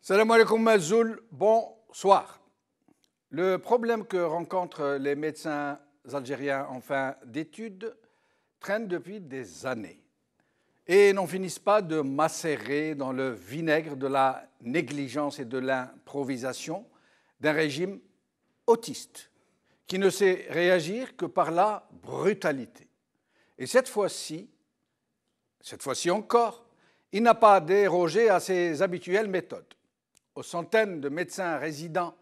Salam alaikum Mazoul, bonsoir. Le problème que rencontrent les médecins algériens en fin d'études traîne depuis des années et n'en finissent pas de macérer dans le vinaigre de la négligence et de l'improvisation d'un régime autiste qui ne sait réagir que par la brutalité. Et cette fois-ci encore, il n'a pas dérogé à ses habituelles méthodes. Aux centaines de médecins résidents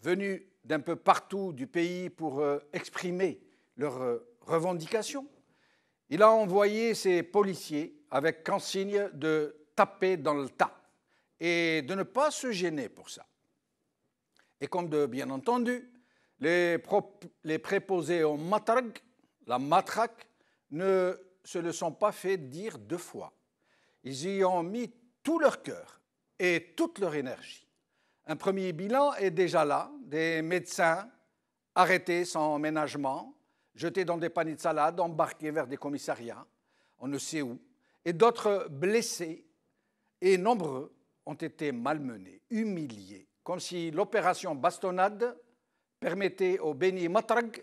venus d'un peu partout du pays pour exprimer leurs revendications, il a envoyé ses policiers avec consigne de taper dans le tas et de ne pas se gêner pour ça. Et comme de bien entendu, les préposés au matrag, la matraque, ne se le sont pas fait dire deux fois. Ils y ont mis tout leur cœur et toute leur énergie. Un premier bilan est déjà là, des médecins arrêtés sans ménagement, jetés dans des paniers de salade, embarqués vers des commissariats, on ne sait où, et d'autres blessés et nombreux ont été malmenés, humiliés, comme si l'opération bastonnade permettait au béni matrag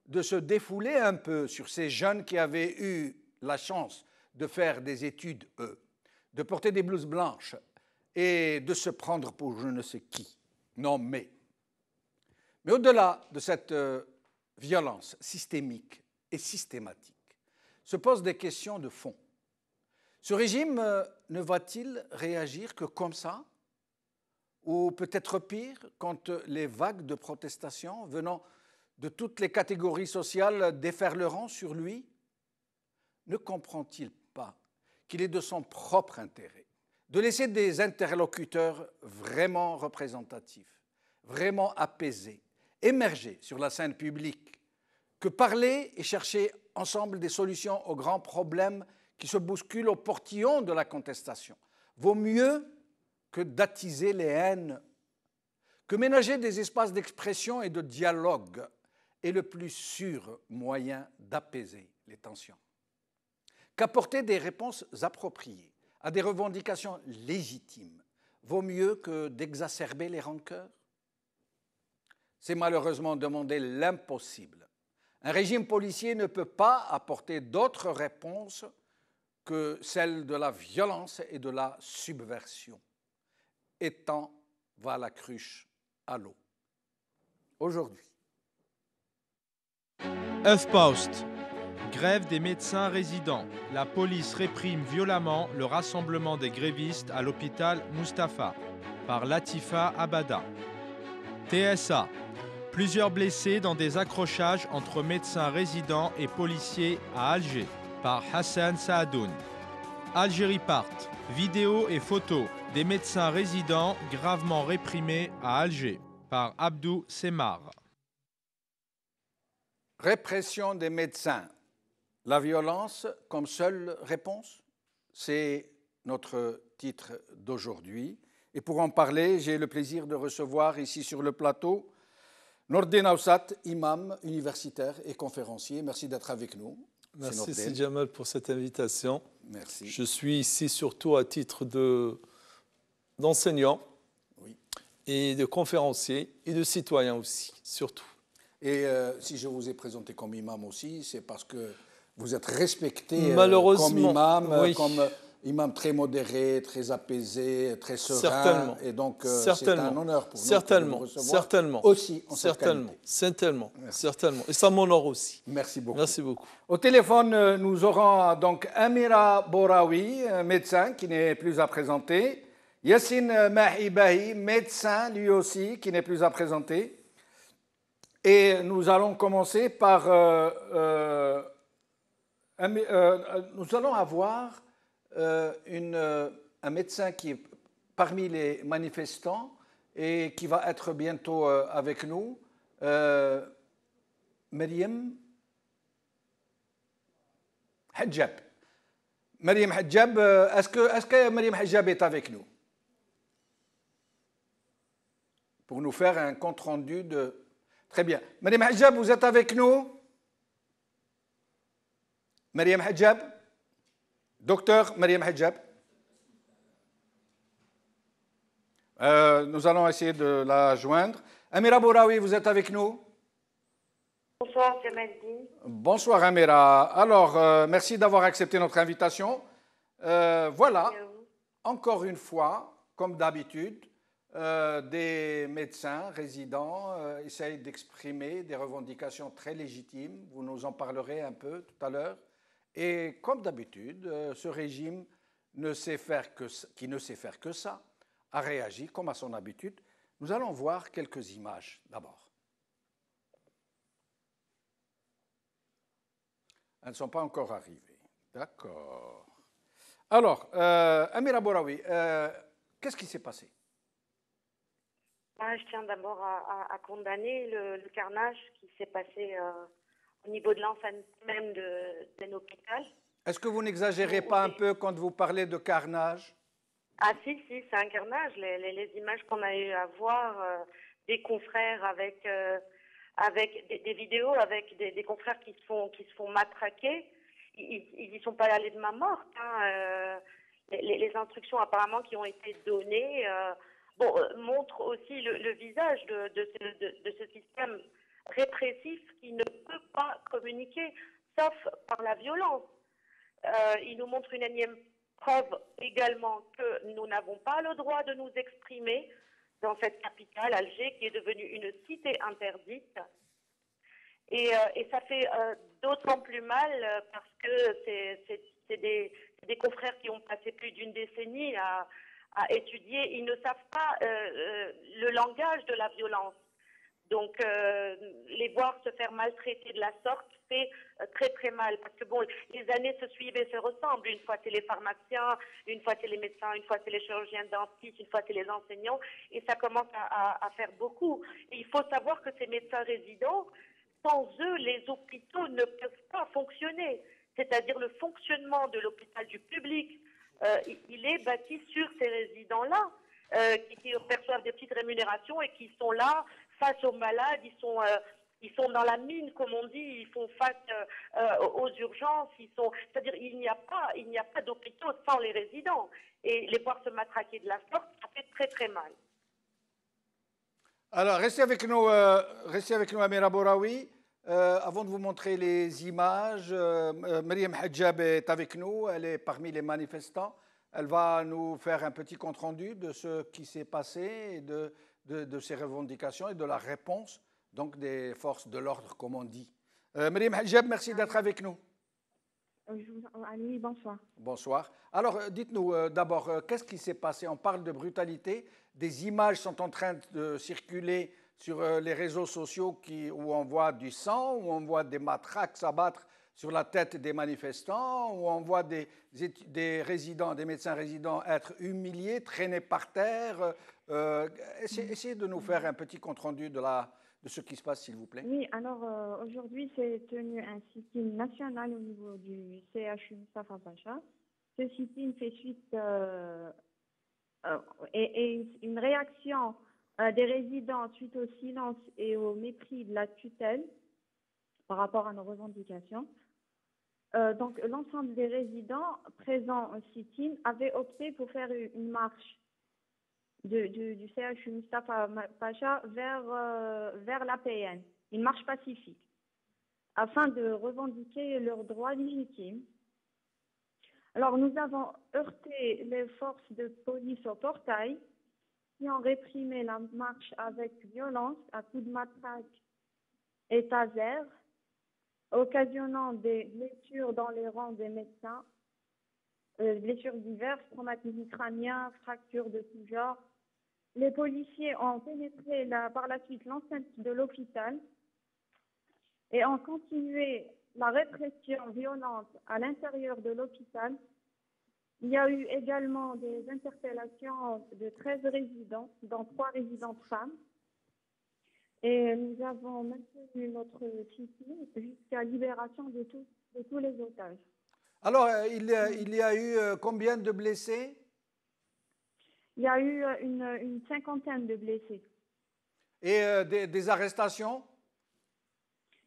de se défouler un peu sur ces jeunes qui avaient eu la chance de faire des études, de porter des blouses blanches et de se prendre pour je ne sais qui. Non, mais au-delà de cette violence systémique et systématique, se posent des questions de fond. Ce régime ne va-t-il réagir que comme ça? Ou peut-être pire, quand les vagues de protestations venant de toutes les catégories sociales déferleront sur lui? Ne comprend-il pas qu'il est de son propre intérêt de laisser des interlocuteurs vraiment représentatifs, vraiment apaisés, émerger sur la scène publique, que parler et chercher ensemble des solutions aux grands problèmes qui se bousculent au portillon de la contestation vaut mieux que d'attiser les haines, que ménager des espaces d'expression et de dialogue est le plus sûr moyen d'apaiser les tensions, qu'apporter des réponses appropriées à des revendications légitimes vaut mieux que d'exacerber les rancœurs? C'est malheureusement demander l'impossible. Un régime policier ne peut pas apporter d'autres réponses que celles de la violence et de la subversion. Et tant va la cruche à l'eau. Aujourd'hui. HuffPost. Grève des médecins résidents. La police réprime violemment le rassemblement des grévistes à l'hôpital Mustapha par Latifa Abada. TSA. Plusieurs blessés dans des accrochages entre médecins résidents et policiers à Alger par Hassan Saadoun. Algérie Part. Vidéos et photos des médecins résidents gravement réprimés à Alger par Abdou Semar. Répression des médecins. La violence comme seule réponse, c'est notre titre d'aujourd'hui. Et pour en parler, j'ai le plaisir de recevoir ici sur le plateau Nordin Aoussat, imam universitaire et conférencier. Merci d'être avec nous. Merci Sidi Jamal pour cette invitation. Merci. Je suis ici surtout à titre d'enseignant et de conférencier et de citoyen aussi, surtout. Et si je vous ai présenté comme imam aussi, c'est parce que vous êtes respecté comme imam, comme imam très modéré, très apaisé, très serein. Certainement. Et donc, c'est un honneur pour nous de vous recevoir. Certainement. Aussi en cette qualité. Certainement. Et ça m'honore aussi. Merci beaucoup. Merci beaucoup. Au téléphone, nous aurons donc Amira Boraoui, médecin qui n'est plus à présenter. Yassine Mahibahi, médecin lui aussi, qui n'est plus à présenter. Et nous allons commencer par... nous allons avoir un médecin qui est parmi les manifestants et qui va être bientôt avec nous, Mariam Hadjab. Mariam Hadjab, est-ce que Mariam Hadjab est avec nous? Pour nous faire un compte-rendu de... Très bien. Mariam Hadjab, vous êtes avec nous? Mariam Hadjab? Docteur Mariam Hadjab? Nous allons essayer de la joindre. Amira Bouraoui, vous êtes avec nous? Bonsoir, Kamaldine. Bonsoir Amira. Alors, merci d'avoir accepté notre invitation. Voilà, encore une fois, comme d'habitude, des médecins résidents essayent d'exprimer des revendications très légitimes. Vous nous en parlerez un peu tout à l'heure. Et comme d'habitude, ce régime qui ne sait faire que ça, a réagi comme à son habitude. Nous allons voir quelques images d'abord. Elles ne sont pas encore arrivées. D'accord. Alors, Amira Bouraoui, qu'est-ce qui s'est passé? Je tiens d'abord à condamner le carnage qui s'est passé au niveau de l'enceinte même d'un hôpital. Est-ce que vous n'exagérez pas un peu quand vous parlez de carnage? Ah si, c'est un carnage. Les images qu'on a eu à voir, des confrères avec des vidéos, avec des confrères qui se font matraquer, ils n'y sont pas allés de main morte. Hein. Les instructions apparemment qui ont été données montrent aussi le visage de ce système répressif qui ne peut pas communiquer, sauf par la violence. Il nous montre une énième preuve également que nous n'avons pas le droit de nous exprimer dans cette capitale, Alger, qui est devenue une cité interdite. Et ça fait d'autant plus mal parce que c'est des confrères qui ont passé plus d'une décennie à étudier. Ils ne savent pas le langage de la violence. Donc, les voir se faire maltraiter de la sorte fait très très mal. Parce que bon, les années se suivent et se ressemblent. Une fois c'est les pharmaciens, une fois c'est les médecins, une fois c'est les chirurgiens dentistes, une fois c'est les enseignants. Et ça commence à faire beaucoup. Et il faut savoir que ces médecins résidents, sans eux, les hôpitaux ne peuvent pas fonctionner. C'est-à-dire le fonctionnement de l'hôpital du public, il est bâti sur ces résidents-là, qui perçoivent des petites rémunérations et qui sont là face aux malades. Ils sont dans la mine, comme on dit. Ils font face aux urgences. C'est-à-dire il n'y a pas d'hôpitaux sans les résidents. Et les voir se matraquer de la sorte, ça fait très très mal. Alors, restez avec nous, Amira Bouraoui. Avant de vous montrer les images, Myriam Hadjab est avec nous, elle est parmi les manifestants. Elle va nous faire un petit compte-rendu de ce qui s'est passé, et de ses revendications et de la réponse donc, des forces de l'ordre, comme on dit. Myriam Hadjab, merci d'être avec nous. Oui, bonsoir. Bonsoir. Alors, dites-nous d'abord, qu'est-ce qui s'est passé? On parle de brutalité. Des images sont en train de circuler sur les réseaux sociaux où on voit du sang, où on voit des matraques s'abattre sur la tête des manifestants, où on voit des médecins résidents être humiliés, traînés par terre. Essayez de nous faire un petit compte-rendu de ce qui se passe, s'il vous plaît. Oui, alors aujourd'hui, c'est tenu un sit-in national au niveau du CHU Moustapha Pacha. Ce sit-in fait suite et une réaction des résidents suite au silence et au mépris de la tutelle par rapport à nos revendications. Donc, l'ensemble des résidents présents au sit-in avaient opté pour faire une marche du CHU Moustapha Pacha vers l'APN, une marche pacifique, afin de revendiquer leurs droits légitimes. Alors, nous avons heurté les forces de police au portail qui ont réprimé la marche avec violence, à coups de matraque et taser, occasionnant des blessures dans les rangs des médecins, blessures diverses, traumatismes crâniens, fractures de tout genre. Les policiers ont pénétré par la suite l'enceinte de l'hôpital et ont continué la répression violente à l'intérieur de l'hôpital. Il y a eu également des interpellations de 13 résidents, dont 3 résidentes femmes. Et nous avons maintenu notre sit-in jusqu'à libération de tous les otages. Alors, il y a eu combien de blessés? Il y a eu une cinquantaine de blessés. Et des arrestations?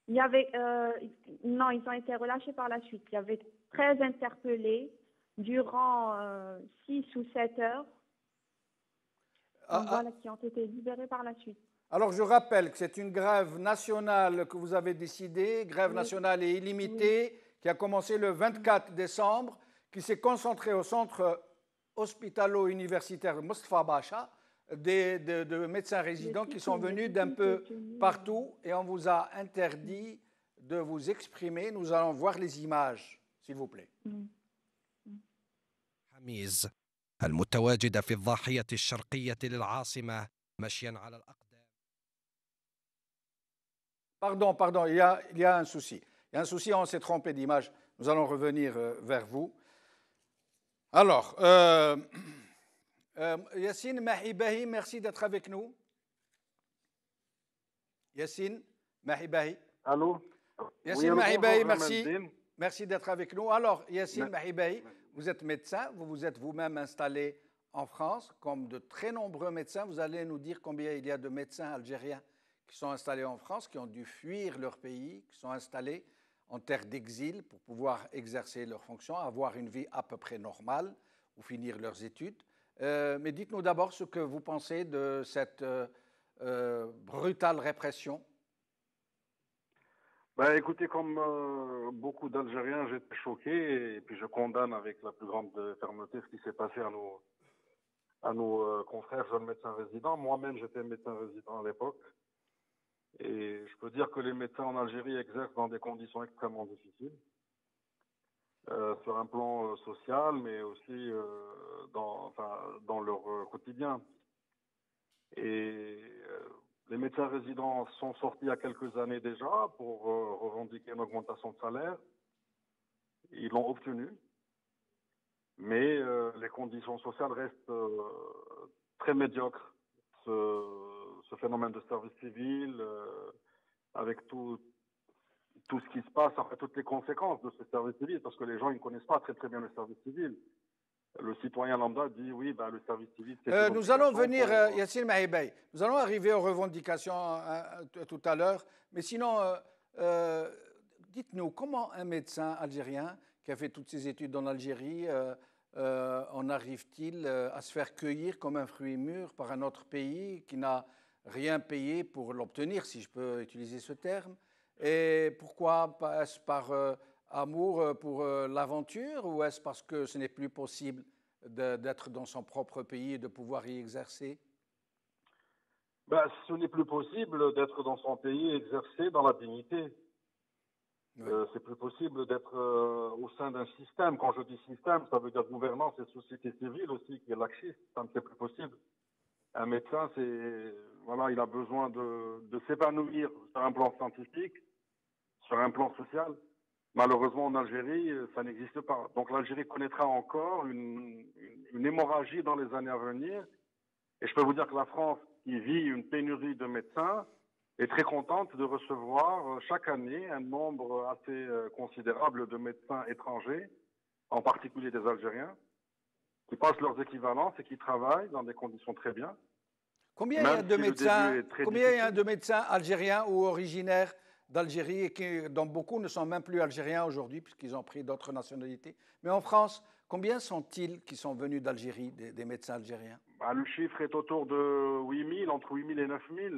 Il y avait, non, ils ont été relâchés par la suite. Il y avait 13 interpellés durant 6 ou 7 heures. Donc voilà, qui ont été libérés par la suite. Alors, je rappelle que c'est une grève nationale que vous avez décidée, grève nationale et illimitée, qui a commencé le 24 décembre, qui s'est concentrée au centre hospitalo-universitaire Mostafa Bacha, de médecins résidents qui sont venus d'un peu partout et on vous a interdit de vous exprimer. Nous allons voir les images, s'il vous plaît. حميز المتواجدة في الضاحية الشرقية للعاصمة مشيا على الأقدام. Pardon, il y a un souci. Il y a un souci, on s'est trompé d'image. Nous allons revenir vers vous. Alors, Yassine Mahibahi, merci d'être avec nous. Yassine Mahibahi. Allô? Yassine Mahibahi, merci. Merci d'être avec nous. Alors, Yassine Mahibahi, vous êtes médecin, vous vous êtes vous-même installé en France, comme de très nombreux médecins. Vous allez nous dire combien il y a de médecins algériens qui sont installés en France, qui ont dû fuir leur pays, qui sont installés en terre d'exil pour pouvoir exercer leurs fonctions, avoir une vie à peu près normale ou finir leurs études. Mais dites-nous d'abord ce que vous pensez de cette brutale répression. Ben, écoutez, comme beaucoup d'Algériens, j'étais choqué et puis je condamne avec la plus grande fermeté ce qui s'est passé à nos confrères jeunes médecins résidents. Moi-même, j'étais médecin résident à l'époque. Et je peux dire que les médecins en Algérie exercent dans des conditions extrêmement difficiles, sur un plan social, mais aussi dans leur quotidien. Et les médecins résidents sont sortis il y a quelques années déjà pour revendiquer une augmentation de salaire. Ils l'ont obtenue, mais les conditions sociales restent très médiocres. Ce phénomène de service civil, avec tout ce qui se passe, après toutes les conséquences de ce service civil, parce que les gens ne connaissent pas très bien le service civil. Le citoyen lambda dit oui, ben, le service civil, c'est... Nous allons venir, Yassine Mahibahi, nous allons arriver aux revendications tout à l'heure, mais sinon, dites-nous, comment un médecin algérien qui a fait toutes ses études en Algérie en arrive-t-il à se faire cueillir comme un fruit mûr par un autre pays qui n'a rien payé pour l'obtenir, si je peux utiliser ce terme? Et pourquoi? Est-ce par amour pour l'aventure ou est-ce parce que ce n'est plus possible d'être dans son propre pays et de pouvoir y exercer? Ben, ce n'est plus possible d'être dans son pays et exercer dans la dignité. Oui. C'est plus possible d'être au sein d'un système. Quand je dis système, ça veut dire gouvernance et société civile aussi qui est laxiste. Ça ne c'est plus possible. Un médecin, il a besoin de s'épanouir sur un plan scientifique, sur un plan social. Malheureusement, en Algérie, ça n'existe pas. Donc l'Algérie connaîtra encore une hémorragie dans les années à venir. Et je peux vous dire que la France, qui vit une pénurie de médecins, est très contente de recevoir chaque année un nombre assez considérable de médecins étrangers, en particulier des Algériens, qui passent leurs équivalences et qui travaillent dans des conditions très bien. Combien il y a de médecins algériens ou originaires d'Algérie et dont beaucoup ne sont même plus algériens aujourd'hui puisqu'ils ont pris d'autres nationalités? Mais en France, combien sont-ils qui sont venus d'Algérie, des médecins algériens? Le chiffre est autour de 8 000, entre 8 000 et 9 000.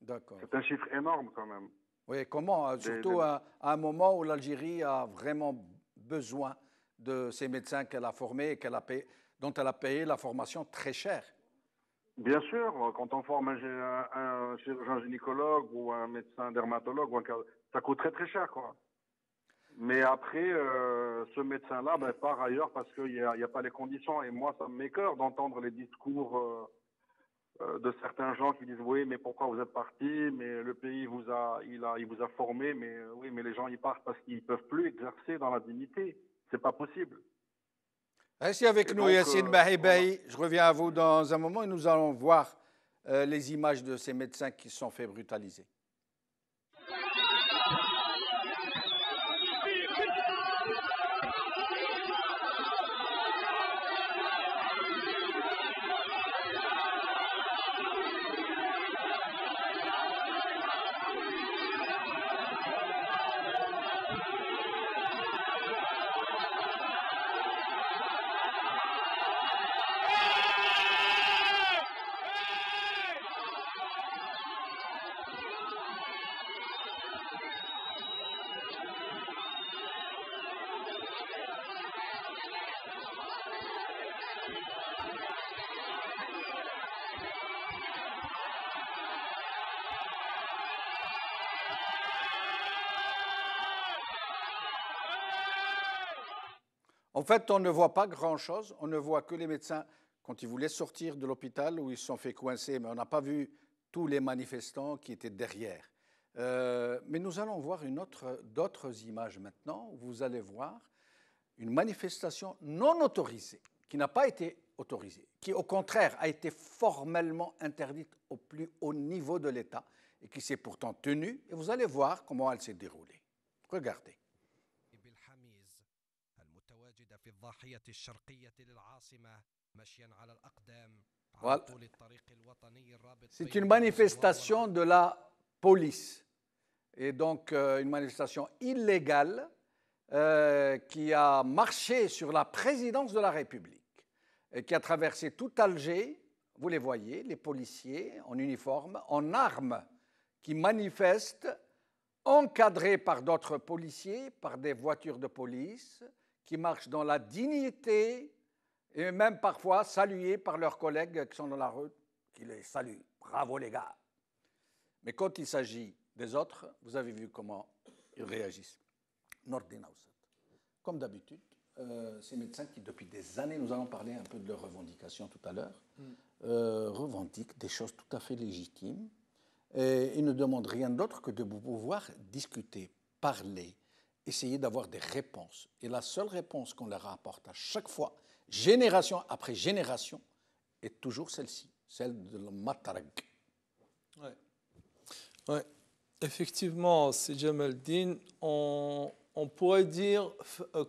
D'accord. C'est un chiffre énorme quand même. Oui, comment? Surtout à un moment où l'Algérie a vraiment besoin de ces médecins qu'elle a formés et dont elle a payé la formation très chère. Bien sûr, quand on forme un chirurgien gynécologue ou un médecin dermatologue, ça coûte très très cher, quoi. Mais après, ce médecin-là part ailleurs parce qu'il n'y a pas les conditions. Et moi, ça m'écoeure d'entendre les discours de certains gens qui disent oui, mais pourquoi vous êtes parti? Mais le pays il vous a formé, mais oui, mais les gens ils partent parce qu'ils ne peuvent plus exercer dans la dignité. C'est pas possible. Restez avec nous, Yassine Mahibahi. Je reviens à vous dans un moment et nous allons voir les images de ces médecins qui se sont fait brutaliser. En fait, on ne voit pas grand-chose. On ne voit que les médecins quand ils voulaient sortir de l'hôpital où ils se sont fait coincer, mais on n'a pas vu tous les manifestants qui étaient derrière. Mais nous allons voir d'autres images maintenant. Où vous allez voir une manifestation non autorisée, qui n'a pas été autorisée, qui au contraire a été formellement interdite au plus haut niveau de l'État et qui s'est pourtant tenue. Et vous allez voir comment elle s'est déroulée. Regardez. Voilà. C'est une manifestation de la police et donc une manifestation illégale qui a marché sur la présidence de la République et qui a traversé tout Alger. Vous les voyez, les policiers en uniforme, en armes, qui manifestent, encadrés par d'autres policiers, par des voitures de police, qui marchent dans la dignité et même parfois salués par leurs collègues qui sont dans la rue, qui les saluent. Bravo les gars. Mais quand il s'agit des autres, vous avez vu comment ils réagissent. Nordin Aoussat. Comme d'habitude, ces médecins qui, depuis des années, nous allons parler un peu de leurs revendications tout à l'heure, revendiquent des choses tout à fait légitimes. Et ils ne demandent rien d'autre que de pouvoir discuter, parler, essayer d'avoir des réponses. Et la seule réponse qu'on leur apporte à chaque fois, génération après génération, est toujours celle-ci, celle de l'Matarag. Oui. Ouais. Effectivement, c'est Jamaldine. On pourrait dire,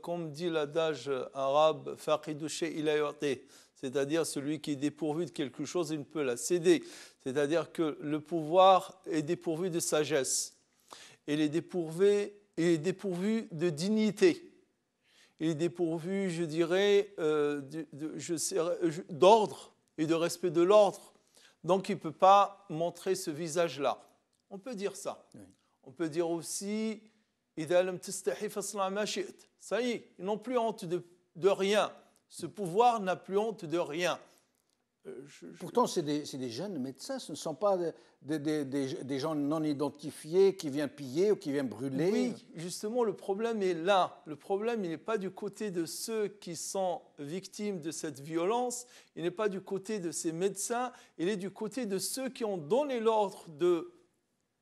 comme dit l'adage arabe, Faqidou shay ila yu'ti, c'est-à-dire celui qui est dépourvu de quelque chose, il ne peut la céder. C'est-à-dire que le pouvoir est dépourvu de sagesse. Il est dépourvu de dignité. Il est dépourvu, je dirais, d'ordre et de respect de l'ordre. Donc, il ne peut pas montrer ce visage-là. On peut dire ça. Oui. On peut dire aussi, ça y est, ils n'ont plus honte de rien. Ce pouvoir n'a plus honte de rien. Pourtant, c'est des jeunes médecins, ce ne sont pas des gens non identifiés qui viennent piller ou qui viennent brûler. Oui, justement, le problème est là. Le problème, il n'est pas du côté de ceux qui sont victimes de cette violence, il n'est pas du côté de ces médecins, il est du côté de ceux qui ont donné l'ordre de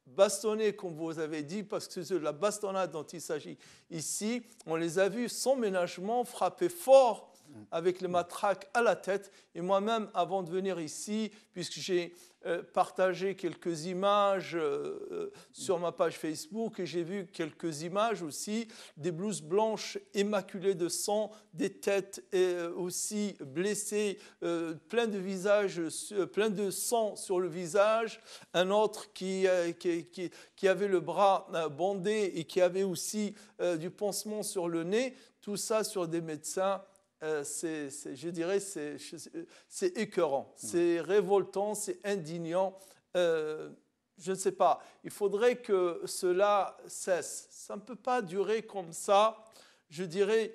bastonner, comme vous avez dit, parce que c'est de la bastonnade dont il s'agit ici. On les a vus sans ménagement frapper fort avec les matraques à la tête. Et moi-même, avant de venir ici, puisque j'ai partagé quelques images sur ma page Facebook, et j'ai vu quelques images aussi, des blouses blanches émaculées de sang, des têtes aussi blessées, plein de visages, plein de sang sur le visage, un autre qui avait le bras bandé et qui avait aussi du pansement sur le nez, tout ça sur des médecins. Je dirais, c'est écœurant, c'est révoltant, c'est indignant. Je ne sais pas, il faudrait que cela cesse. Ça ne peut pas durer comme ça. Je dirais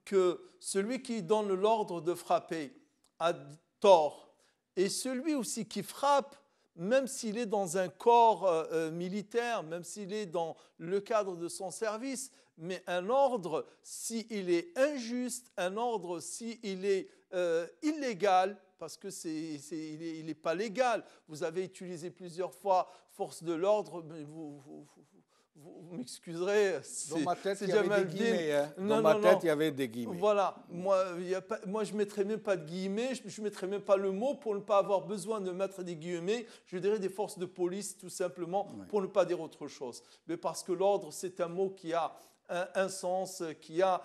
que celui qui donne l'ordre de frapper a tort. Et celui aussi qui frappe, même s'il est dans un corps militaire, même s'il est dans le cadre de son service, mais un ordre, s'il est injuste, un ordre, s'il est illégal, parce qu'il n'est pas légal. Vous avez utilisé plusieurs fois force de l'ordre, mais vous m'excuserez. Dans ma tête, il y avait des guillemets. Hein. Dans ma tête, il y avait des guillemets. Voilà, moi je ne mettrais même pas de guillemets, je ne mettrais même pas le mot pour ne pas avoir besoin de mettre des guillemets. Je dirais des forces de police, tout simplement, pour ne pas dire autre chose. Mais parce que l'ordre, c'est un mot qui a un sens, qui a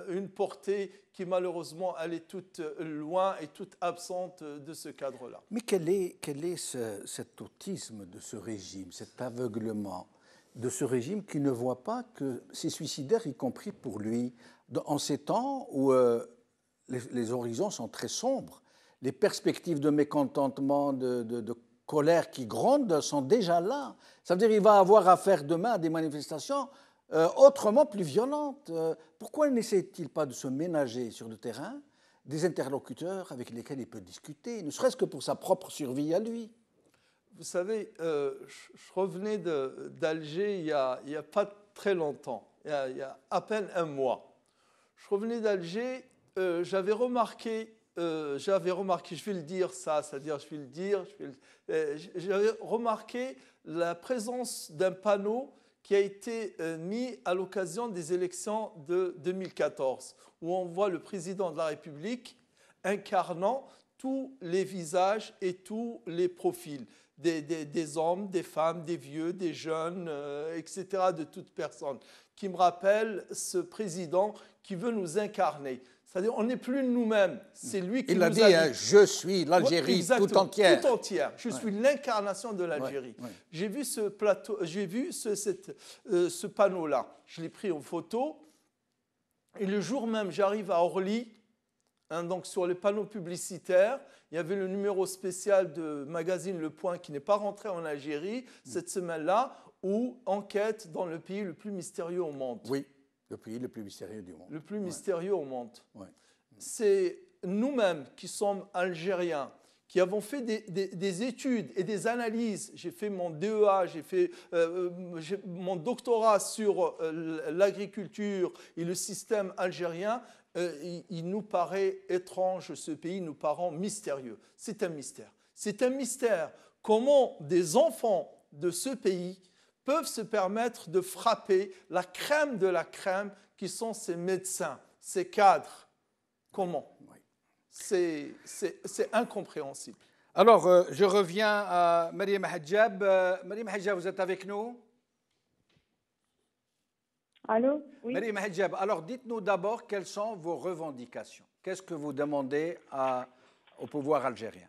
une portée qui malheureusement elle est toute loin et toute absente de ce cadre-là. Mais quel est cet autisme de ce régime, cet aveuglement de ce régime qui ne voit pas que c'est suicidaire, y compris pour lui, en ces temps où les horizons sont très sombres, les perspectives de mécontentement, de colère qui grondent sont déjà là. Ça veut dire qu'il va avoir affaire demain à des manifestations autrement plus violentes. Pourquoi n'essaie-t-il pas de se ménager sur le terrain des interlocuteurs avec lesquels il peut discuter, ne serait-ce que pour sa propre survie à lui? Vous savez, je revenais d'Alger il y a pas très longtemps, il y a à peine un mois. Je revenais d'Alger, j'avais remarqué, je vais le dire ça, c'est-à-dire je vais le dire, j'avais remarqué la présence d'un panneau qui a été mis à l'occasion des élections de 2014, où on voit le président de la République incarnant tous les visages et tous les profils, des hommes, des femmes, des vieux, des jeunes, etc., de toute personne, qui me rappelle ce président qui veut nous incarner. C'est-à-dire, on n'est plus nous-mêmes, c'est lui qui nous a dit. Il a dit, je suis l'Algérie tout entière. Tout entière. Je suis l'incarnation de l'Algérie. Ouais. J'ai vu ce plateau, j'ai vu ce panneau-là. Je l'ai pris en photo. Et le jour même, j'arrive à Orly, donc sur les panneaux publicitaires, il y avait le numéro spécial de magazine Le Point qui n'est pas rentré en Algérie cette semaine-là, où enquête dans le pays le plus mystérieux au monde. Oui. Le pays le plus mystérieux du monde. Le plus mystérieux au monde. Ouais. C'est nous-mêmes qui sommes algériens, qui avons fait des études et des analyses. J'ai fait mon DEA, j'ai fait mon doctorat sur l'agriculture et le système algérien. Il nous paraît étrange, ce pays nous paraît mystérieux. C'est un mystère. C'est un mystère. Comment des enfants de ce pays peuvent se permettre de frapper la crème de la crème qui sont ces médecins, ces cadres. Comment? C'est incompréhensible. Alors, je reviens à Mariam Hadjab. Mariam Hadjab, vous êtes avec nous? Allô? Oui. Mariam Hadjab, alors dites-nous d'abord quelles sont vos revendications. Qu'est-ce que vous demandez au pouvoir algérien?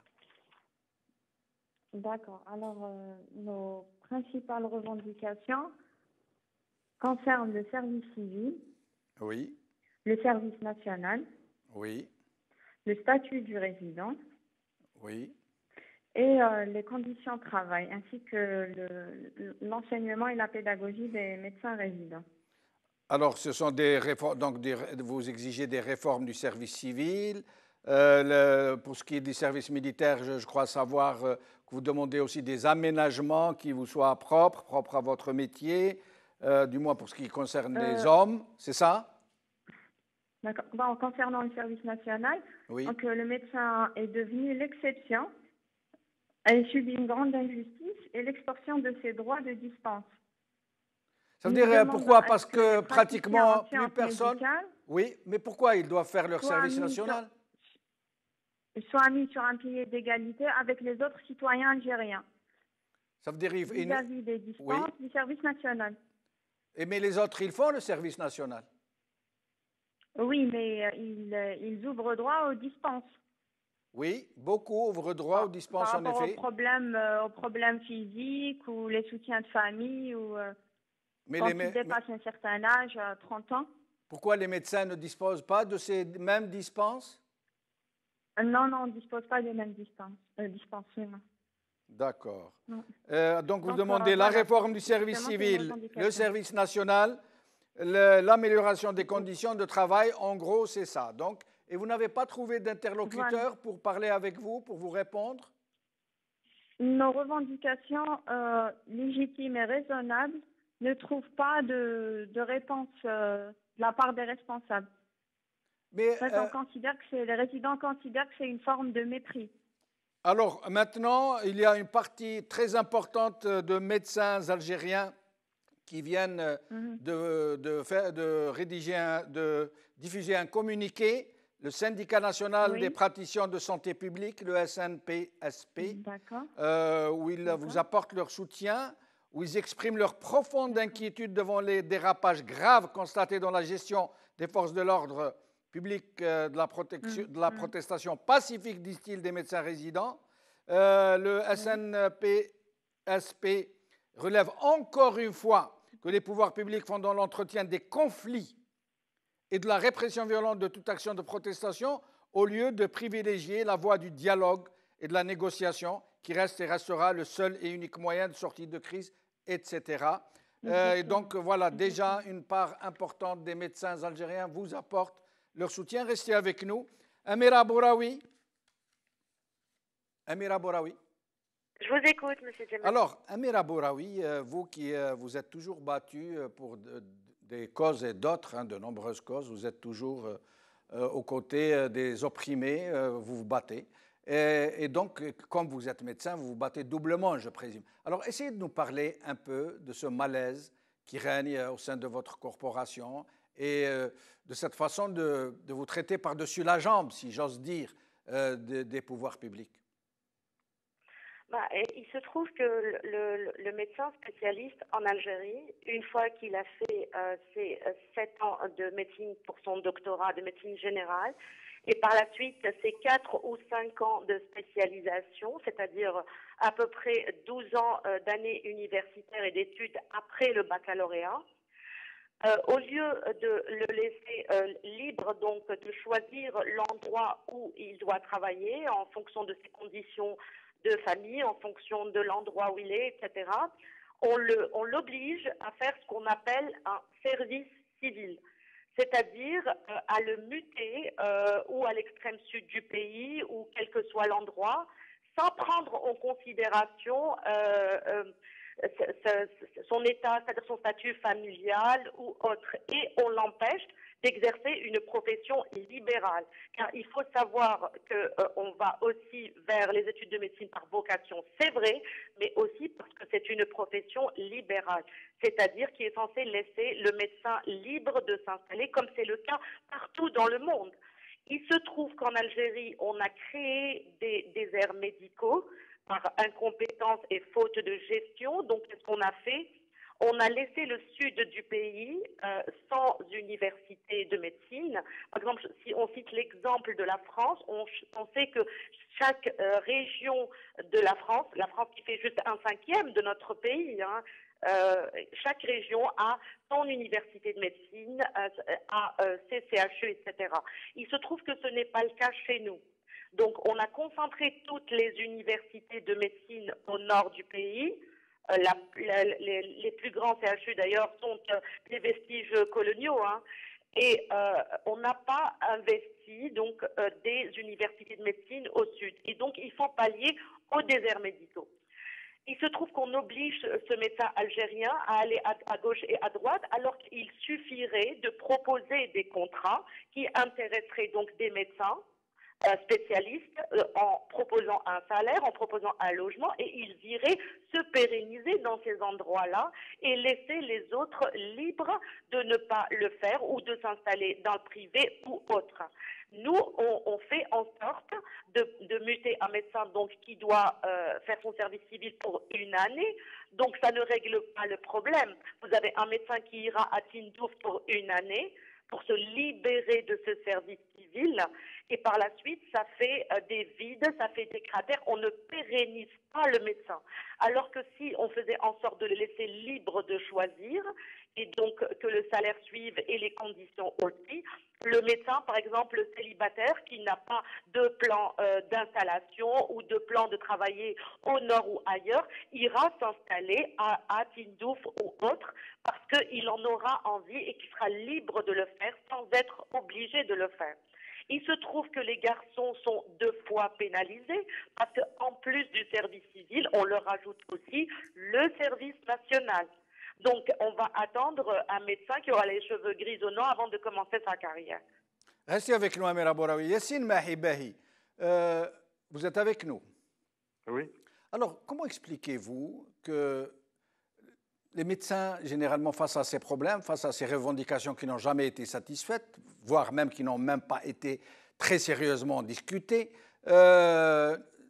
D'accord. Alors, nos principales revendications concernent le service civil, Oui, le service national, oui, le statut du résident oui. et les conditions de travail, ainsi que l'enseignement et la pédagogie des médecins résidents. Alors, ce sont des réformes, donc vous exigez des réformes du service civil. Pour ce qui est du service militaire, je crois savoir que vous demandez aussi des aménagements qui vous soient propres à votre métier, du moins pour ce qui concerne les hommes, c'est ça? D'accord. Bon, concernant le service national, Oui. donc, le médecin est devenu l'exception. Elle subit une grande injustice et l'extorsion de ses droits de dispense. Ça veut dire pourquoi? Parce que pratiquement plus personne. Oui, mais pourquoi ils doivent faire leur service national? Soit mis sur un pied d'égalité avec les autres citoyens algériens. Ça veut dire vis-à-vis des dispenses du service national. Mais les autres, ils font le service national? Oui, mais ils ouvrent droit aux dispenses. Oui, beaucoup ouvrent droit aux dispenses, en effet. Par rapport aux problèmes physiques ou les soutiens de famille ou quand ils dépassent un certain âge, 30 ans. Pourquoi les médecins ne disposent pas de ces mêmes dispenses? Non, on ne dispose pas des mêmes dispenses. D'accord. Donc vous demandez la réforme du service civil, le service national, l'amélioration des conditions de travail, en gros c'est ça. Donc, et vous n'avez pas trouvé d'interlocuteur pour parler avec vous, pour vous répondre? Nos revendications légitimes et raisonnables ne trouvent pas de réponse de la part des responsables. Mais, les résidents considèrent que c'est une forme de mépris. Alors maintenant, il y a une partie très importante de médecins algériens qui viennent de diffuser un communiqué, le syndicat national des praticiens de santé publique, le SNPSP, où ils vous apportent leur soutien, où ils expriment leur profonde inquiétude devant les dérapages graves constatés dans la gestion des forces de l'ordre public de la protestation pacifique, disent-ils, des médecins résidents. Le SNPSP relève encore une fois que les pouvoirs publics font dans l'entretien des conflits et de la répression violente de toute action de protestation au lieu de privilégier la voie du dialogue et de la négociation qui reste et restera le seul et unique moyen de sortie de crise, etc. Et donc voilà, déjà une part importante des médecins algériens vous apporte leur soutien. Restez avec nous. Amira Bouraoui. Amira Bouraoui. Je vous écoute, M. Djemal. Alors, Amira Bouraoui, vous qui vous êtes toujours battue pour des causes et d'autres, hein, de nombreuses causes. Vous êtes toujours aux côtés des opprimés, vous vous battez. Et donc, comme vous êtes médecin, vous vous battez doublement, je présume. Alors, essayez de nous parler un peu de ce malaise qui règne au sein de votre corporation et de cette façon de vous traiter par-dessus la jambe, si j'ose dire, des pouvoirs publics. Il se trouve que le médecin spécialiste en Algérie, une fois qu'il a fait ses 7 ans de médecine pour son doctorat de médecine générale, et par la suite ses 4 ou 5 ans de spécialisation, c'est-à-dire à peu près 12 ans d'années universitaires et d'études après le baccalauréat, au lieu de le laisser libre donc de choisir l'endroit où il doit travailler en fonction de ses conditions de famille, en fonction de l'endroit où il est, etc., on l'oblige à faire ce qu'on appelle un service civil, c'est-à-dire à le muter ou à l'extrême sud du pays ou quel que soit l'endroit, sans prendre en considération son état, c'est-à-dire son statut familial ou autre, et on l'empêche d'exercer une profession libérale. Car il faut savoir qu'on va aussi vers les études de médecine par vocation, c'est vrai, mais aussi parce que c'est une profession libérale, c'est-à-dire qui est censée laisser le médecin libre de s'installer, comme c'est le cas partout dans le monde. Il se trouve qu'en Algérie, on a créé des déserts médicaux par incompétence et faute de gestion. Donc, qu'est-ce qu'on a fait? On a laissé le sud du pays sans université de médecine. Par exemple, si on cite l'exemple de la France, on sait que chaque région de la France qui fait juste 1/5 de notre pays, hein, chaque région a son université de médecine, a ses CHU, etc. Il se trouve que ce n'est pas le cas chez nous. Donc, on a concentré toutes les universités de médecine au nord du pays. Les plus grands CHU, d'ailleurs, sont des vestiges coloniaux. Hein, et on n'a pas investi donc, des universités de médecine au sud. Et donc, il faut pallier aux déserts médicaux. Il se trouve qu'on oblige ce médecin algérien à aller à gauche et à droite, alors qu'il suffirait de proposer des contrats qui intéresseraient donc des médecins spécialistes en proposant un salaire, en proposant un logement, et ils iraient se pérenniser dans ces endroits-là et laisser les autres libres de ne pas le faire ou de s'installer dans le privé ou autre. Nous, on fait en sorte de muter un médecin donc, qui doit faire son service civil pour une année. Donc, ça ne règle pas le problème. Vous avez un médecin qui ira à Tindouf pour une année pour se libérer de ce service civil. Et par la suite, ça fait des vides, ça fait des cratères. On ne pérennise pas le médecin. Alors que si on faisait en sorte de le laisser libre de choisir, et donc que le salaire suive et les conditions aussi, le médecin, par exemple, le célibataire qui n'a pas de plan d'installation ou de plan de travailler au nord ou ailleurs, ira s'installer à Tindouf ou autre parce qu'il en aura envie et qu'il sera libre de le faire sans être obligé de le faire. Il se trouve que les garçons sont 2 fois pénalisés parce qu'en plus du service civil, on leur ajoute aussi le service national. Donc, on va attendre un médecin qui aura les cheveux grisonnants avant de commencer sa carrière. Restez avec nous, Amira Bouraoui. Yassine Mahibahi, vous êtes avec nous? Oui. Alors, comment expliquez-vous que les médecins, généralement, face à ces problèmes, face à ces revendications qui n'ont jamais été satisfaites, voire même qui n'ont même pas été très sérieusement discutées,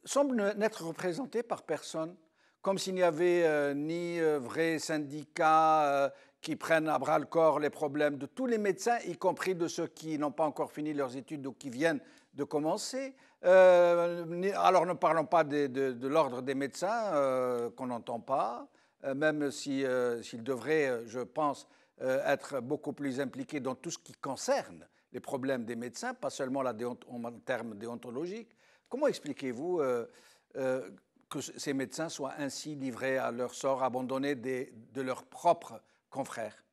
semblent n'être représentés par personne, comme s'il n'y avait ni vrais syndicats qui prennent à bras-le-corps les problèmes de tous les médecins, y compris de ceux qui n'ont pas encore fini leurs études ou qui viennent de commencer. Alors ne parlons pas de l'ordre des médecins qu'on n'entend pas, même s'ils devraient, je pense, être beaucoup plus impliqués dans tout ce qui concerne les problèmes des médecins, pas seulement en termes déontologiques. Comment expliquez-vous que ces médecins soient ainsi livrés à leur sort, abandonnés de leurs propres confrères?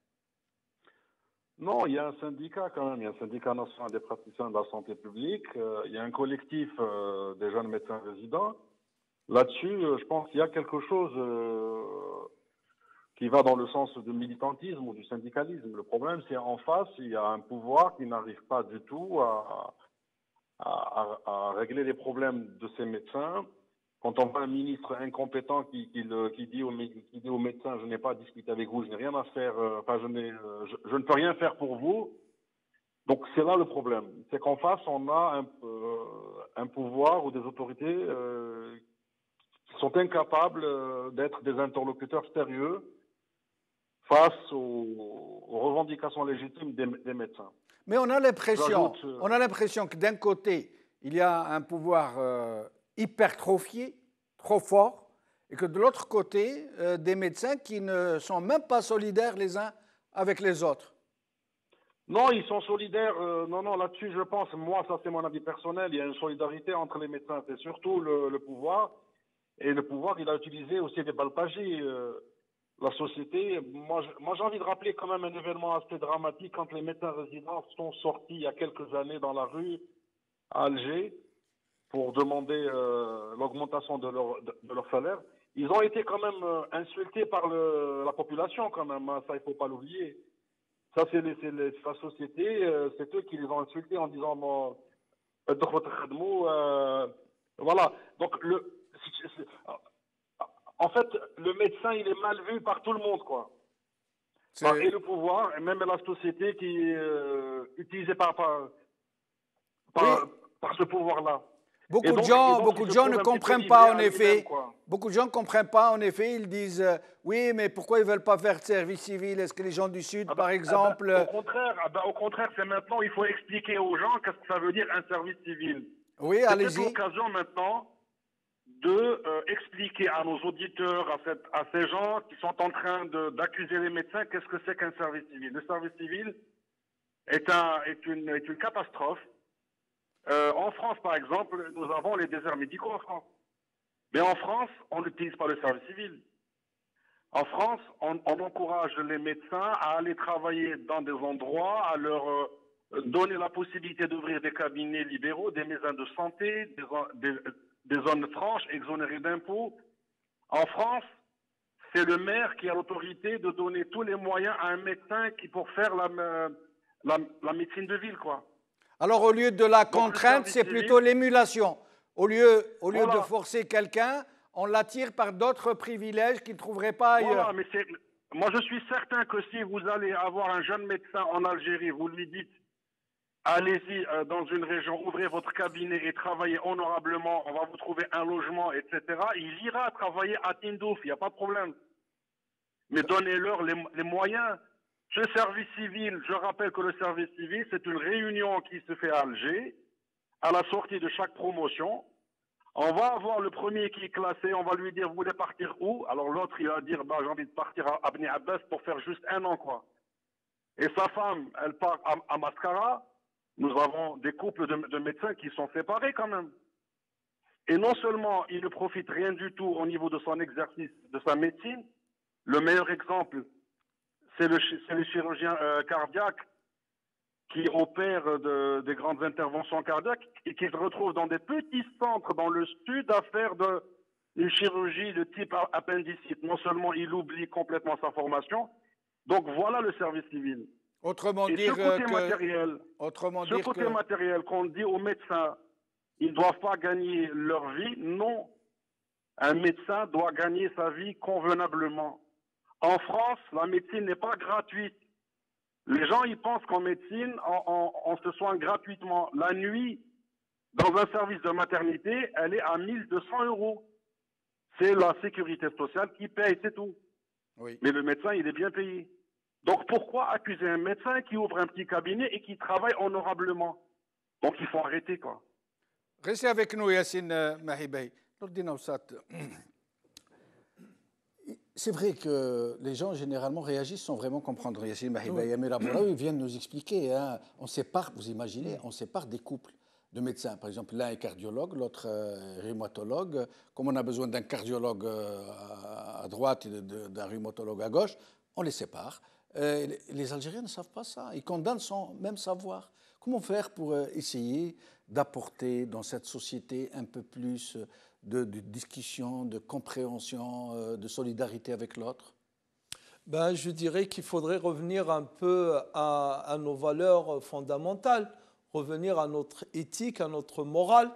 Non, il y a un syndicat quand même, il y a un syndicat national des praticiens de la santé publique, il y a un collectif des jeunes médecins résidents. Là-dessus, je pense qu'il y a quelque chose qui va dans le sens du militantisme ou du syndicalisme. Le problème, c'est en face, il y a un pouvoir qui n'arrive pas du tout à régler les problèmes de ces médecins. Quand on voit un ministre incompétent qui dit aux médecins, je n'ai pas à discuter avec vous, je n'ai rien à faire, je ne peux rien faire pour vous. Donc c'est là le problème. C'est qu'en face, on a un pouvoir ou des autorités qui sont incapables d'être des interlocuteurs sérieux face aux revendications légitimes des médecins. Mais on a l'impression que d'un côté, il y a un pouvoir hypertrophié, trop fort, et que de l'autre côté, des médecins qui ne sont même pas solidaires les uns avec les autres. Non, ils sont solidaires. Non, là-dessus, je pense, moi, ça c'est mon avis personnel, il y a une solidarité entre les médecins. C'est surtout le pouvoir. Et le pouvoir, il a utilisé aussi des balpagies. La société, moi j'ai envie de rappeler quand même un événement assez dramatique quand les médecins résidents sont sortis il y a quelques années dans la rue à Alger pour demander l'augmentation de leur salaire. Ils ont été quand même insultés par la population quand même, hein, ça il ne faut pas l'oublier. Ça c'est la société, c'est eux qui les ont insultés en disant bon, voilà. Donc en fait, le médecin, il est mal vu par tout le monde, quoi. Et le pouvoir, et même la société qui est utilisée par ce pouvoir-là. Beaucoup de gens ne comprennent pas, en effet. Beaucoup de gens ne comprennent pas, en effet. Ils disent, oui, mais pourquoi ils ne veulent pas faire de service civil? Est-ce que les gens du Sud, par exemple... Au contraire, c'est maintenant, il faut expliquer aux gens qu'est-ce que ça veut dire un service civil. Oui, allez-y. C'est l'occasion maintenant de expliquer à nos auditeurs, à ces gens qui sont en train d'accuser les médecins, qu'est-ce que c'est qu'un service civil. Le service civil est une catastrophe. En France, par exemple, nous avons les déserts médicaux en France. Mais en France, on n'utilise pas le service civil. En France, on encourage les médecins à aller travailler dans des endroits, à leur donner la possibilité d'ouvrir des cabinets libéraux, des maisons de santé, des zones franches, exonérées d'impôts. En France, c'est le maire qui a l'autorité de donner tous les moyens à un médecin pour faire la médecine de ville, quoi. Alors, au lieu de la contrainte, c'est plutôt l'émulation. Au lieu de forcer quelqu'un, on l'attire par d'autres privilèges qu'il ne trouverait pas ailleurs. Voilà, mais moi, je suis certain que si vous allez avoir un jeune médecin en Algérie, vous lui dites allez-y dans une région, ouvrez votre cabinet et travaillez honorablement, on va vous trouver un logement, etc. Il ira travailler à Tindouf, il n'y a pas de problème. Mais donnez-leur les moyens. Ce service civil, je rappelle que le service civil, c'est une réunion qui se fait à Alger, à la sortie de chaque promotion. On va avoir le premier qui est classé, on va lui dire, vous voulez partir où? Alors l'autre, il va dire, bah, j'ai envie de partir à Bni Abbas pour faire juste 1 an, quoi. Et sa femme, elle part à Mascara. Nous avons des couples de médecins qui sont séparés quand même. Et non seulement il ne profite rien du tout au niveau de son exercice, de sa médecine. Le meilleur exemple, c'est le chirurgien cardiaque qui opère des grandes interventions cardiaques et qui se retrouve dans des petits centres dans le sud à faire une chirurgie de type appendicite. Non seulement il oublie complètement sa formation, donc voilà le service civil. Autrement et dire, ce côté matériel qu'on dit aux médecins, ils ne doivent pas gagner leur vie, non. Un médecin doit gagner sa vie convenablement. En France, la médecine n'est pas gratuite. Les gens, ils pensent qu'en médecine, on se soigne gratuitement. La nuit, dans un service de maternité, elle est à 1 200 €. C'est la sécurité sociale qui paye, c'est tout. Oui. Mais le médecin, il est bien payé. Donc pourquoi accuser un médecin qui ouvre un petit cabinet et qui travaille honorablement? Donc il faut arrêter, quoi. Restez avec nous, Yassine Mahibey. C'est vrai que les gens généralement réagissent sans vraiment comprendre. Yassine Mahibey et Amir Abouraoui viennent nous expliquer. Hein, on sépare, vous imaginez, on sépare des couples de médecins. Par exemple, l'un est cardiologue, l'autre rhumatologue. Comme on a besoin d'un cardiologue à droite et d'un rhumatologue à gauche, on les sépare. Les Algériens ne savent pas ça. Ils condamnent sans même savoir. Comment faire pour essayer d'apporter dans cette société un peu plus de discussion, de compréhension, de solidarité avec l'autre? Ben, je dirais qu'il faudrait revenir un peu à nos valeurs fondamentales, revenir à notre éthique, à notre morale.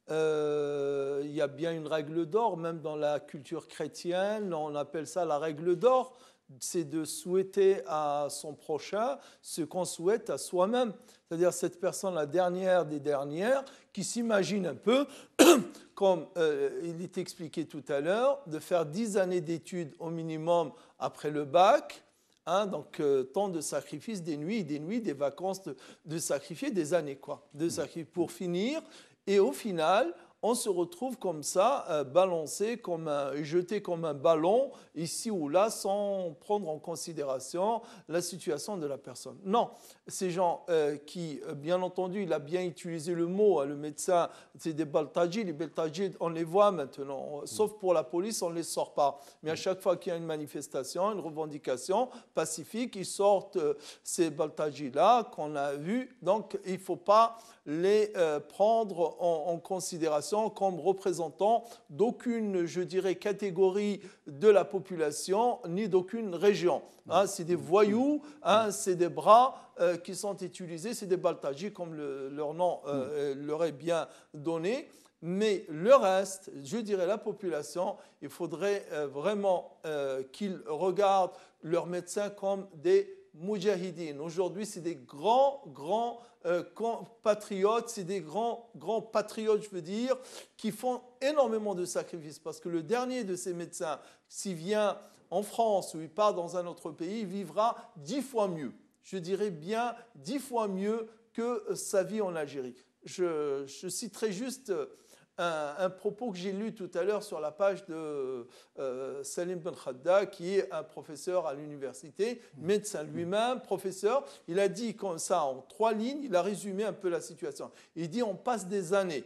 Il y a bien une règle d'or, même dans la culture chrétienne, on appelle ça la règle d'or, c'est de souhaiter à son prochain ce qu'on souhaite à soi-même. C'est-à-dire cette personne, la dernière des dernières, qui s'imagine un peu, comme il est expliqué tout à l'heure, de faire 10 années d'études au minimum après le bac, hein, donc tant de sacrifices, des nuits, des vacances, de sacrifier des années, quoi, de sacrifier pour finir. Et au final, on se retrouve comme ça, balancé, jeté comme un ballon, ici ou là, sans prendre en considération la situation de la personne. Non, ces gens qui, bien entendu, il a bien utilisé le mot, le médecin, c'est des baltadjis. Les baltadjis, on les voit maintenant, sauf pour la police, on ne les sort pas. Mais à chaque fois qu'il y a une manifestation, une revendication pacifique, ils sortent ces baltadjis-là qu'on a vus. Donc, il ne faut pas les prendre en considération comme représentants d'aucune, je dirais, catégorie de la population, ni d'aucune région. Hein, c'est des voyous, hein, c'est des bras qui sont utilisés, c'est des baltadjis, comme leur nom leur est bien donné. Mais le reste, je dirais la population, il faudrait vraiment qu'ils regardent leurs médecins comme des moudjahidines. Aujourd'hui, c'est des grands patriotes, c'est des grands patriotes, je veux dire, qui font énormément de sacrifices. Parce que le dernier de ces médecins, s'il vient en France ou il part dans un autre pays, il vivra 10 fois mieux. Je dirais bien 10 fois mieux que sa vie en Algérie. Je citerai juste un propos que j'ai lu tout à l'heure sur la page de Salim Ben Khadda, qui est un professeur à l'université, médecin lui-même, professeur. Il a dit comme ça, en 3 lignes, il a résumé un peu la situation. Il dit, on passe des années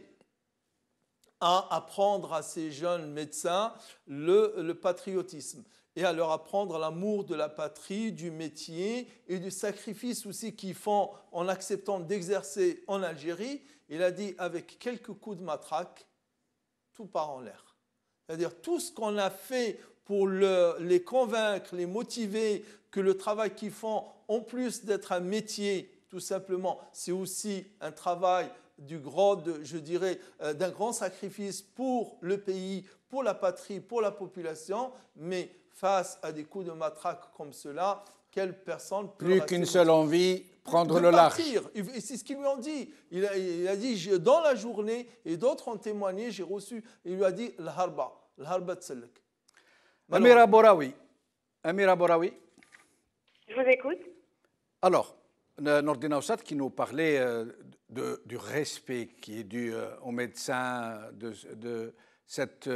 à apprendre à ces jeunes médecins le patriotisme et à leur apprendre l'amour de la patrie, du métier et du sacrifice aussi qu'ils font en acceptant d'exercer en Algérie. Il a dit, avec quelques coups de matraque, tout part en l'air. C'est-à-dire tout ce qu'on a fait pour les convaincre, les motiver, que le travail qu'ils font, en plus d'être un métier, tout simplement, c'est aussi un travail je dirais, d'un grand sacrifice pour le pays, pour la patrie, pour la population, mais face à des coups de matraque comme cela, quelle personne peut plus qu'une seule envie, prendre le large. Et c'est ce qu'ils lui ont dit. Il a dit, dans la journée, et d'autres ont témoigné, j'ai reçu, il lui a dit, l'harba tsalik. Amira Boraoui. Je vous écoute. Alors, Nordina Oussat qui nous parlait du respect qui est dû aux médecins, de cette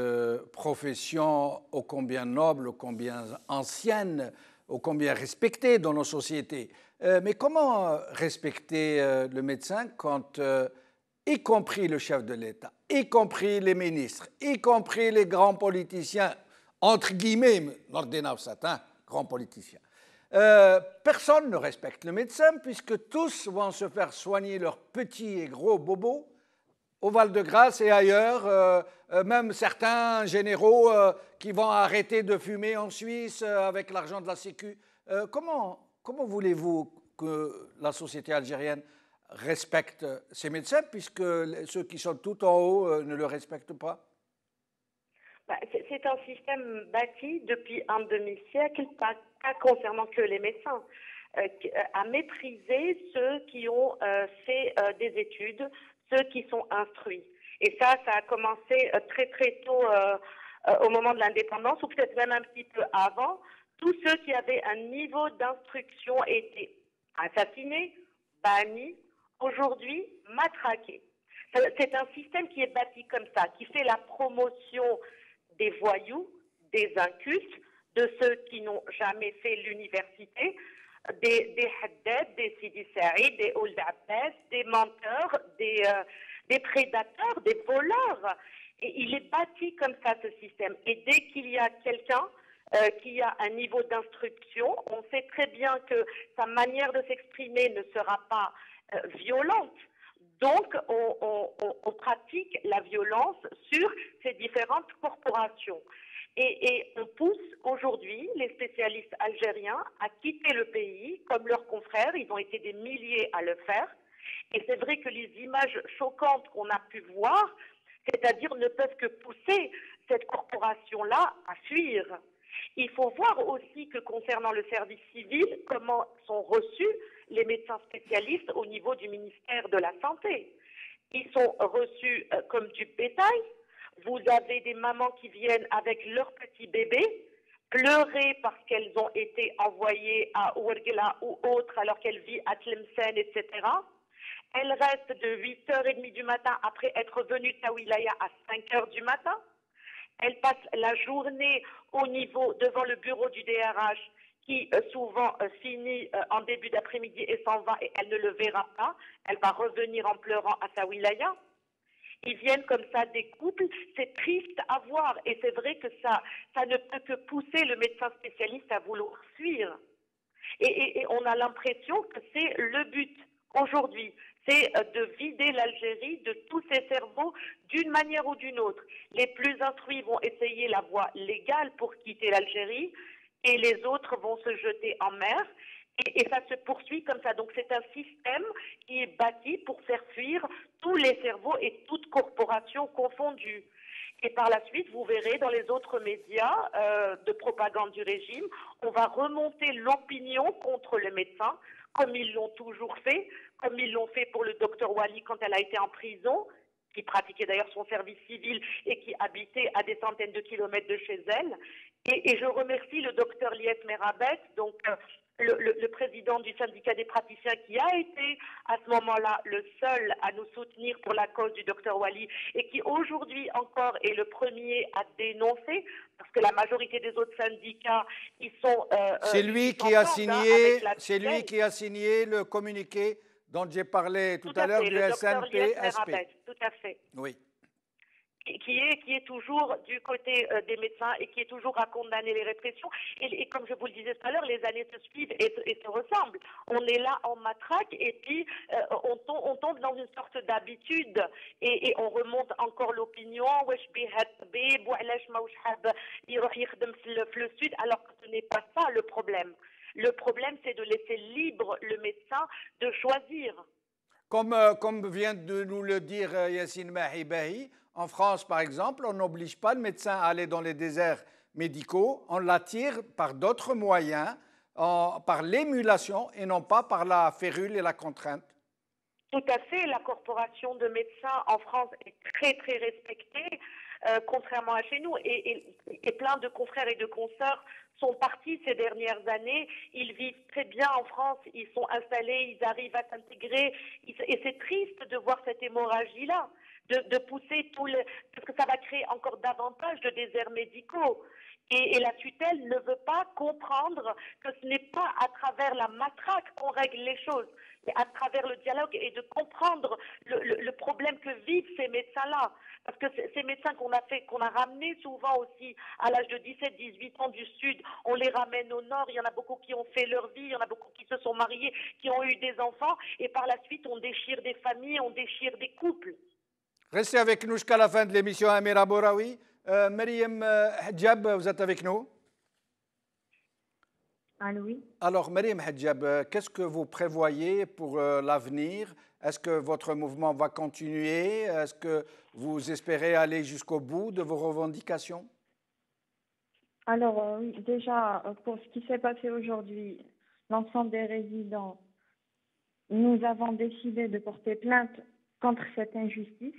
profession ô combien noble, ô combien ancienne, ô combien respectée dans nos sociétés. Mais comment respecter le médecin quand, y compris le chef de l'État, y compris les ministres, y compris les grands politiciens, entre guillemets, Nordina Oussat, grands politiciens, personne ne respecte le médecin puisque tous vont se faire soigner leurs petits et gros bobos au Val-de-Grâce et ailleurs, même certains généraux qui vont arrêter de fumer en Suisse avec l'argent de la Sécu. Comment voulez-vous que la société algérienne respecte ces médecins puisque ceux qui sont tout en haut ne le respectent pas? C'est un système bâti depuis un demi-siècle, pas concernant que les médecins, à mépriser ceux qui ont fait des études, ceux qui sont instruits. Et ça a commencé très très tôt au moment de l'indépendance, ou peut-être même un petit peu avant. Tous ceux qui avaient un niveau d'instruction étaient assassinés, bannis, aujourd'hui matraqués. C'est un système qui est bâti comme ça, qui fait la promotion des voyous, des incultes, de ceux qui n'ont jamais fait l'université, des haddad, des Sidi Saïd, des Ould Abbas, des menteurs, des prédateurs, des voleurs. Et il est bâti comme ça, ce système. Et dès qu'il y a quelqu'un qui a un niveau d'instruction, on sait très bien que sa manière de s'exprimer ne sera pas violente. Donc, on pratique la violence sur ces différentes corporations. Et on pousse aujourd'hui, les spécialistes algériens ont quitté le pays, comme leurs confrères, ils ont été des milliers à le faire. Et c'est vrai que les images choquantes qu'on a pu voir, c'est-à-dire ne peuvent que pousser cette corporation-là à fuir. Il faut voir aussi que concernant le service civil, comment sont reçus les médecins spécialistes au niveau du ministère de la Santé. Ils sont reçus comme du bétail. Vous avez des mamans qui viennent avec leur petit bébé, pleurer parce qu'elles ont été envoyées à Ouergla ou autre alors qu'elles vivent à Tlemcen, etc. Elles restent de 8h30 du matin après être venues à Wilaya à 5h du matin. Elles passent la journée au niveau devant le bureau du DRH qui souvent finit en début d'après-midi et s'en va et elle ne le verra pas. Elle va revenir en pleurant à sa Wilaya. Ils viennent comme ça des couples, c'est triste à voir et c'est vrai que ça ne peut que pousser le médecin spécialiste à vouloir fuir. Et on a l'impression que c'est le but aujourd'hui, c'est de vider l'Algérie de tous ses cerveaux d'une manière ou d'une autre. Les plus instruits vont essayer la voie légale pour quitter l'Algérie et les autres vont se jeter en mer. Et ça se poursuit comme ça. Donc c'est un système qui est bâti pour faire fuir tous les cerveaux et toutes corporations confondues. Et par la suite, vous verrez dans les autres médias de propagande du régime, on va remonter l'opinion contre le médecin, comme ils l'ont toujours fait, comme ils l'ont fait pour le docteur Wali quand elle a été en prison, qui pratiquait d'ailleurs son service civil et qui habitait à des centaines de kilomètres de chez elle. Et je remercie le docteur Lies Merabet, donc le président du syndicat des praticiens qui a été à ce moment-là le seul à nous soutenir pour la cause du docteur Wali et qui aujourd'hui encore est le premier à dénoncer parce que la majorité des autres syndicats ils sont c'est lui qui a signé le communiqué dont j'ai parlé tout à l'heure du SNPSP. Tout à fait. Oui. Qui est toujours du côté des médecins et qui est toujours à condamner les répressions. Et comme je vous le disais tout à l'heure, les années se suivent et se ressemblent. On est là en matraque et puis on tombe dans une sorte d'habitude et on remonte encore l'opinion alors que ce n'est pas ça le problème. Le problème, c'est de laisser libre le médecin de choisir. Comme vient de nous le dire Yassine Mahibahi, en France, par exemple, on n'oblige pas le médecin à aller dans les déserts médicaux, on l'attire par d'autres moyens, par l'émulation et non pas par la férule et la contrainte. Tout à fait, la corporation de médecins en France est très très respectée, contrairement à chez nous, et plein de confrères et de consoeurs sont partis ces dernières années, ils vivent très bien en France, ils sont installés, ils arrivent à s'intégrer, et c'est triste de voir cette hémorragie-là, de pousser parce que ça va créer encore davantage de déserts médicaux. Et la tutelle ne veut pas comprendre que ce n'est pas à travers la matraque qu'on règle les choses, mais à travers le dialogue et de comprendre le problème que vivent ces médecins-là. Parce que ces médecins qu'on a ramenés souvent aussi à l'âge de 17-18 ans du Sud, on les ramène au Nord, il y en a beaucoup qui ont fait leur vie, il y en a beaucoup qui se sont mariés, qui ont eu des enfants, et par la suite on déchire des familles, on déchire des couples. Restez avec nous jusqu'à la fin de l'émission, Amira Bouraoui. Mariam Hadjab, vous êtes avec nous? Allô, oui. Alors, Mariam Hadjab, qu'est-ce que vous prévoyez pour l'avenir? Est-ce que votre mouvement va continuer? Est-ce que vous espérez aller jusqu'au bout de vos revendications? Alors, oui, déjà, pour ce qui s'est passé aujourd'hui, l'ensemble des résidents, nous avons décidé de porter plainte contre cette injustice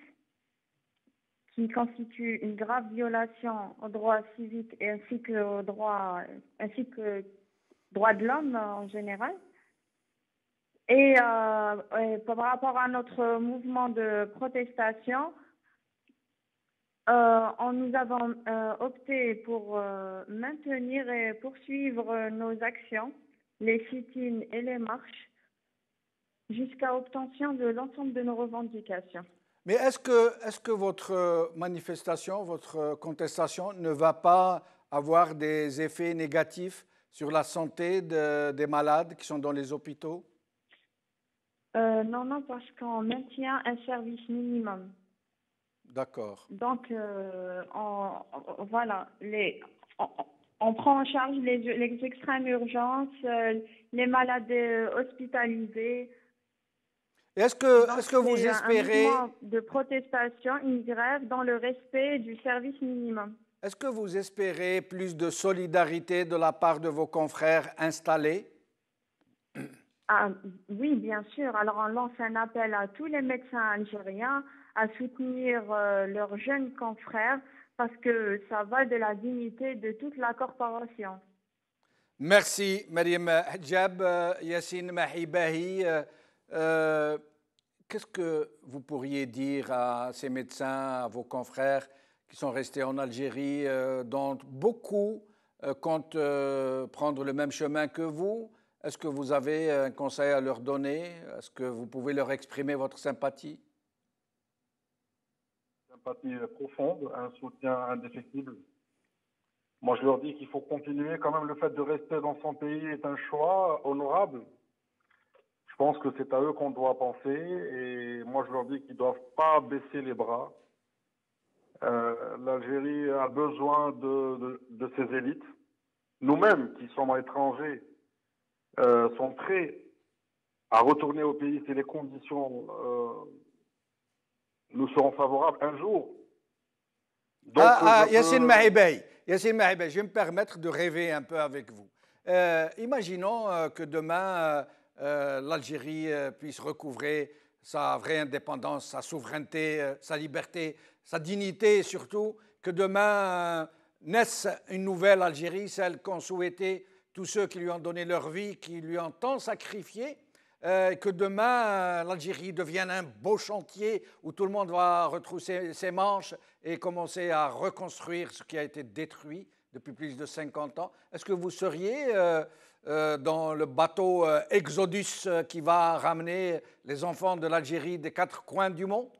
qui constitue une grave violation aux droits civiques et ainsi que droits de l'homme en général. Et par rapport à notre mouvement de protestation, nous avons opté pour maintenir et poursuivre nos actions, les sit-ins et les marches, jusqu'à obtention de l'ensemble de nos revendications. Mais est-ce que votre manifestation, votre contestation ne va pas avoir des effets négatifs sur la santé des malades qui sont dans les hôpitaux? Non, parce qu'on maintient un service minimum. D'accord. Donc, voilà, On prend en charge les extrêmes urgences, les malades hospitalisés. Est-ce que vous espérez... un mouvement de protestation, une grève dans le respect du service minimum. Est-ce que vous espérez plus de solidarité de la part de vos confrères installés? Ah, oui, bien sûr. Alors, on lance un appel à tous les médecins algériens à soutenir leurs jeunes confrères parce que ça va de la dignité de toute la corporation. Merci, Mariam Hadjab. Yassine Mahibahi, qu'est-ce que vous pourriez dire à ces médecins, à vos confrères qui sont restés en Algérie, dont beaucoup comptent prendre le même chemin que vous? Est-ce que vous avez un conseil à leur donner? Est-ce que vous pouvez leur exprimer votre sympathie? Sympathie profonde, un soutien indéfectible. Moi, je leur dis qu'il faut continuer. Quand même, le fait de rester dans son pays est un choix honorable. Je pense que c'est à eux qu'on doit penser. Et moi, je leur dis qu'ils ne doivent pas baisser les bras. L'Algérie a besoin de ses élites. Nous-mêmes, qui sommes étrangers, sont prêts à retourner au pays si les conditions nous seront favorables un jour. Donc, Yassine Mahibahi, je vais me permettre de rêver un peu avec vous. Imaginons que demain, l'Algérie puisse recouvrer sa vraie indépendance, sa souveraineté, sa liberté, sa dignité, et surtout que demain naisse une nouvelle Algérie, celle qu'ont souhaité tous ceux qui lui ont donné leur vie, qui lui ont tant sacrifié, que demain l'Algérie devienne un beau chantier où tout le monde va retrousser ses manches et commencer à reconstruire ce qui a été détruit depuis plus de 50 ans. Est-ce que vous seriez dans le bateau Exodus qui va ramener les enfants de l'Algérie des quatre coins du monde?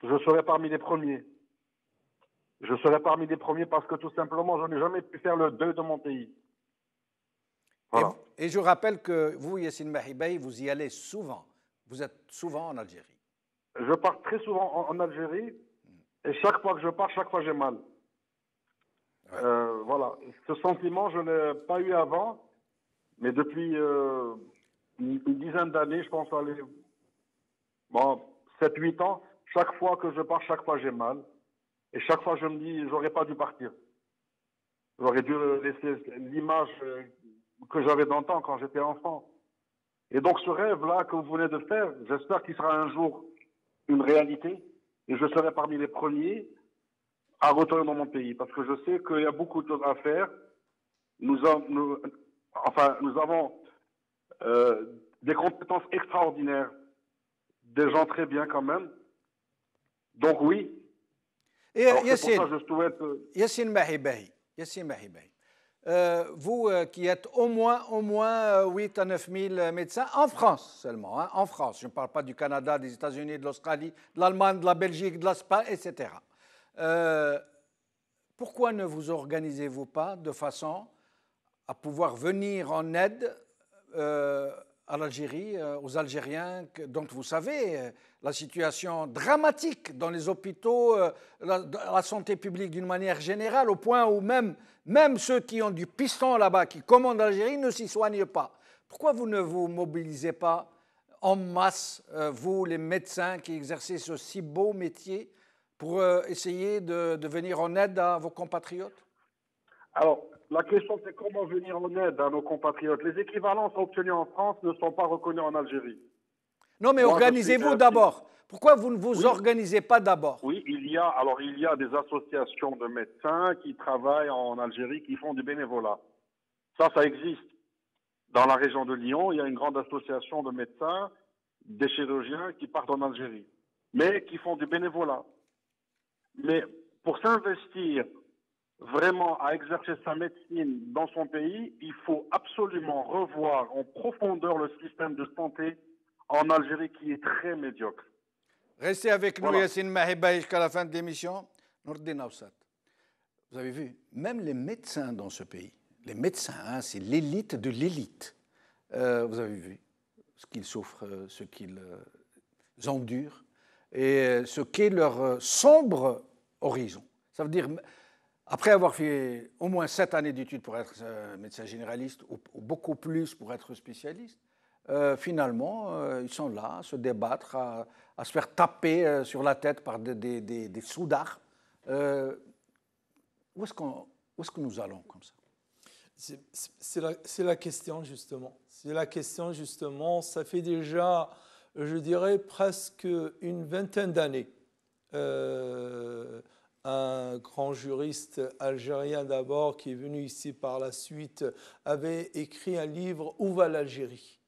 Je serai parmi les premiers. Je serai parmi les premiers parce que tout simplement, je n'ai jamais pu faire le deuil de mon pays. Voilà. Et je rappelle que vous, Yassine Mahibahi, vous y allez souvent. Vous êtes souvent en Algérie. Je pars très souvent en Algérie et chaque fois que je pars, chaque fois j'ai mal. Ouais. Voilà. Ce sentiment, je ne l'ai pas eu avant, mais depuis une dizaine d'années, je pense aller 7-8 ans, chaque fois que je pars, chaque fois j'ai mal. Et chaque fois je me dis, j'aurais pas dû partir. J'aurais dû laisser l'image que j'avais d'antan quand j'étais enfant. Et donc ce rêve-là que vous venez de faire, j'espère qu'il sera un jour une réalité et je serai parmi les premiers à retourner dans mon pays parce que je sais qu'il y a beaucoup de choses à faire. Nous avons des compétences extraordinaires, des gens très bien quand même. Donc oui. Et Yassine Mahibahi, vous qui êtes au moins 8 à 9 000 médecins, en France seulement, hein, en France, je ne parle pas du Canada, des États-Unis, de l'Australie, de l'Allemagne, de la Belgique, de l'Espagne, etc. Pourquoi ne vous organisez-vous pas de façon à pouvoir venir en aide à l'Algérie, aux Algériens, dont vous savez la situation dramatique dans les hôpitaux, la santé publique d'une manière générale, au point où même ceux qui ont du piston là-bas, qui commandent l'Algérie, ne s'y soignent pas. Pourquoi vous ne vous mobilisez pas en masse, vous les médecins qui exercez ce si beau métier, pour essayer de venir en aide à vos compatriotes? Alors, la question, c'est comment venir en aide à nos compatriotes. Les équivalences obtenues en France ne sont pas reconnues en Algérie. Non, mais organisez-vous d'abord. Pourquoi vous ne vous organisez pas d'abord? Oui, il y a des associations de médecins qui travaillent en Algérie, qui font du bénévolat. Ça existe. Dans la région de Lyon, il y a une grande association de médecins, des chirurgiens qui partent en Algérie, mais qui font du bénévolat. Mais pour s'investir vraiment à exercer sa médecine dans son pays, il faut absolument revoir en profondeur le système de santé en Algérie qui est très médiocre. Restez avec nous, Yassine Mahibahi, jusqu'à la fin de l'émission. Nourdine Awsat, vous avez vu, même les médecins dans ce pays, les médecins, hein, c'est l'élite de l'élite. Vous avez vu ce qu'ils souffrent, ce qu'ils endurent et ce qu'est leur sombre horizon. Ça veut dire, après avoir fait au moins 7 années d'études pour être médecin généraliste ou beaucoup plus pour être spécialiste, finalement, ils sont là à se débattre, à se faire taper sur la tête par des soudards. Où est-ce que nous allons comme ça? C'est la question, justement. C'est la question, justement. Ça fait déjà, je dirais, presque une vingtaine d'années. Un grand juriste algérien d'abord, qui est venu ici par la suite, avait écrit un livre « Où va l'Algérie ?»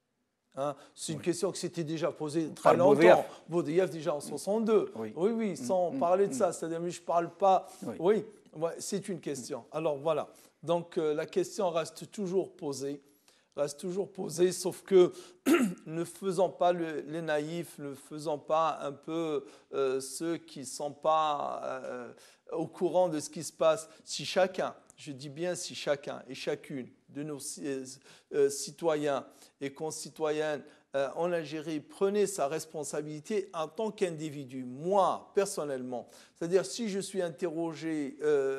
Hein, c'est une question qui s'était déjà posée très longtemps. Boudiaf déjà en 62. Oui, sans parler de ça. C'est-à-dire, mais je ne parle pas. Oui, ouais, c'est une question. Alors voilà. Donc la question reste toujours posée. Sauf que ne faisons pas les naïfs, ne faisons pas un peu ceux qui ne sont pas au courant de ce qui se passe. Si chacun, je dis bien si chacun et chacune de nos citoyens et concitoyennes en Algérie prenait sa responsabilité en tant qu'individu, moi personnellement, c'est-à-dire si je suis interrogé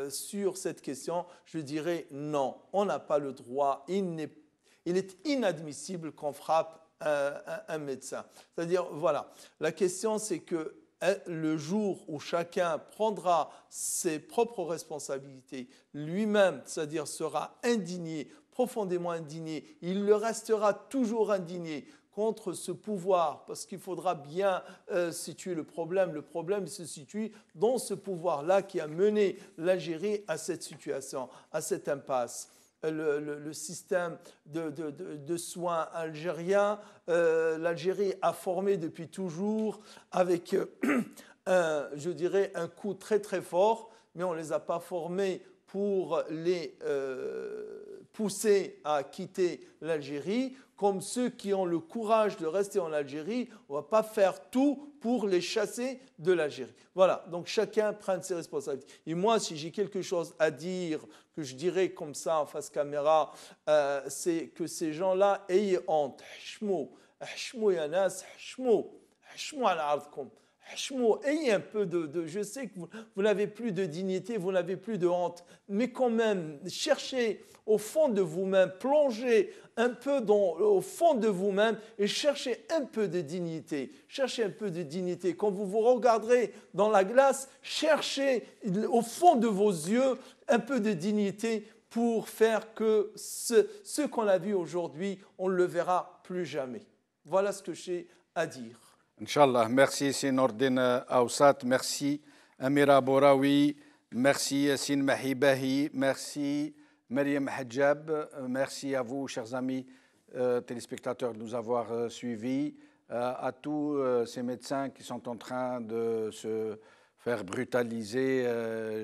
sur cette question, je dirais non, on n'a pas le droit, il est inadmissible qu'on frappe un médecin. C'est-à-dire, voilà, la question c'est que le jour où chacun prendra ses propres responsabilités, lui-même, c'est-à-dire sera indigné, profondément indigné, il le restera toujours indigné contre ce pouvoir, parce qu'il faudra bien situer le problème. Le problème se situe dans ce pouvoir-là qui a mené l'Algérie à cette situation, à cette impasse. Le système de soins algérien, l'Algérie a formé depuis toujours avec, je dirais, un coup très très fort, mais on ne les a pas formés pour les pousser à quitter l'Algérie, comme ceux qui ont le courage de rester en Algérie, on ne va pas faire tout pour les chasser de l'Algérie. Voilà, donc chacun prenne ses responsabilités. Et moi, si j'ai quelque chose à dire, que je dirais comme ça en face caméra, c'est que ces gens-là aient honte. Hachmou ya nas, hachmou ala ardkom. Ayez un peu je sais que vous n'avez plus de dignité, vous n'avez plus de honte, mais quand même, cherchez au fond de vous-même, plongez un peu au fond de vous-même et cherchez un peu de dignité. Cherchez un peu de dignité. Quand vous vous regarderez dans la glace, cherchez au fond de vos yeux un peu de dignité pour faire que ce qu'on a vu aujourd'hui, on ne le verra plus jamais. Voilà ce que j'ai à dire. Inch'Allah, merci Sinordine Aoussat, merci Amira Bouraoui, merci Yassine Mahibahi, merci Mariam Hadjab, merci à vous, chers amis téléspectateurs, de nous avoir suivis, à tous ces médecins qui sont en train de se faire brutaliser.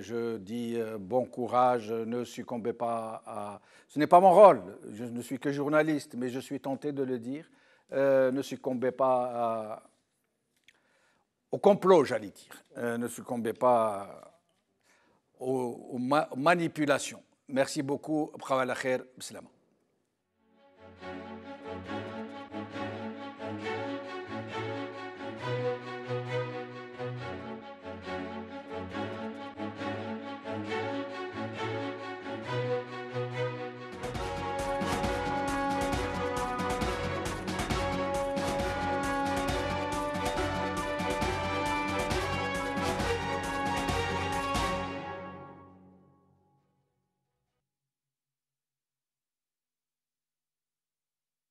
Je dis bon courage, ne succombez pas à... Ce n'est pas mon rôle, je ne suis que journaliste, mais je suis tenté de le dire. Ne succombez pas au complot, j'allais dire. Ne succombez pas aux manipulations. Merci beaucoup. Bkhawa la khair. Bislama.